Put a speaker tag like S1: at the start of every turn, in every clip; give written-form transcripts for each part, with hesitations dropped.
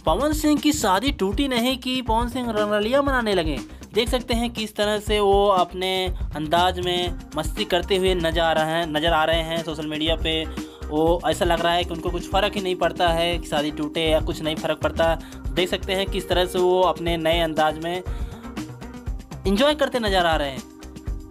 S1: पवन सिंह की शादी टूटी नहीं कि पवन सिंह रंगरलिया मनाने लगे। देख सकते हैं किस तरह से वो अपने अंदाज में मस्ती करते हुए नज़र आ रहे हैं सोशल मीडिया पे। वो ऐसा लग रहा है कि उनको कुछ फ़र्क ही नहीं पड़ता है कि शादी टूटे या कुछ नहीं फ़र्क पड़ता। देख सकते हैं किस तरह से वो अपने नए अंदाज में एंजॉय करते नज़र आ रहे हैं।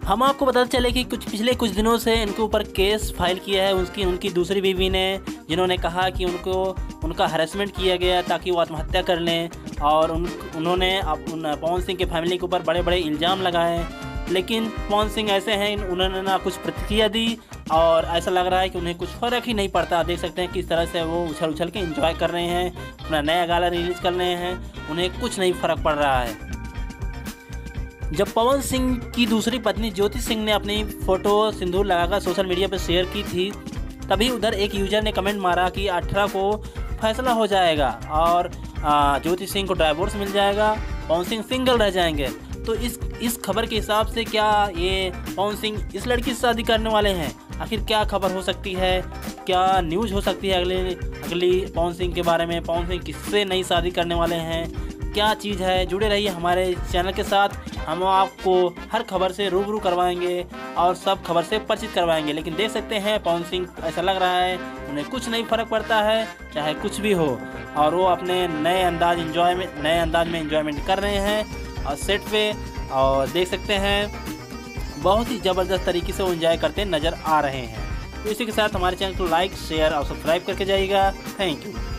S1: हम आपको बताते चले कि पिछले कुछ दिनों से इनके ऊपर केस फाइल किया है उनकी दूसरी बीवी ने, जिन्होंने कहा कि उनका हरेसमेंट किया गया ताकि वो आत्महत्या कर लें। और उन्होंने पवन सिंह के फैमिली के ऊपर बड़े बड़े इल्ज़ाम लगाए। लेकिन पवन सिंह ऐसे हैं, उन्होंने ना कुछ प्रतिक्रिया दी और ऐसा लग रहा है कि उन्हें कुछ फ़र्क ही नहीं पड़ता। देख सकते हैं किस तरह से वो उछल उछल के एंजॉय कर रहे हैं, अपना नया गाना रिलीज़ कर रहे हैं, उन्हें कुछ नहीं फ़र्क पड़ रहा है। जब पवन सिंह की दूसरी पत्नी ज्योति सिंह ने अपनी फ़ोटो सिंदूर लगाकर सोशल मीडिया पर शेयर की थी, तभी उधर एक यूज़र ने कमेंट मारा कि 18 को फैसला हो जाएगा और ज्योति सिंह को डाइवोर्स मिल जाएगा, पवन सिंह सिंगल रह जाएंगे। तो इस खबर के हिसाब से क्या ये पवन सिंह इस लड़की से शादी करने वाले हैं? आखिर क्या खबर हो सकती है, क्या न्यूज़ हो सकती है अगली पवन सिंह के बारे में? पवन सिंह किससे नई शादी करने वाले हैं, क्या चीज़ है? जुड़े रहिए हमारे चैनल के साथ, हम आपको हर खबर से रूबरू करवाएंगे और सब खबर से परिचित करवाएंगे। लेकिन देख सकते हैं पवन सिंह, ऐसा लग रहा है उन्हें कुछ नहीं फ़र्क पड़ता है, चाहे कुछ भी हो, और वो अपने नए अंदाज में एंजॉयमेंट कर रहे हैं और सेट पे। और देख सकते हैं बहुत ही ज़बरदस्त तरीके से वो एंजॉय करते नज़र आ रहे हैं। तो इसी के साथ हमारे चैनल को लाइक, शेयर और सब्सक्राइब करके जाइएगा। Thank you.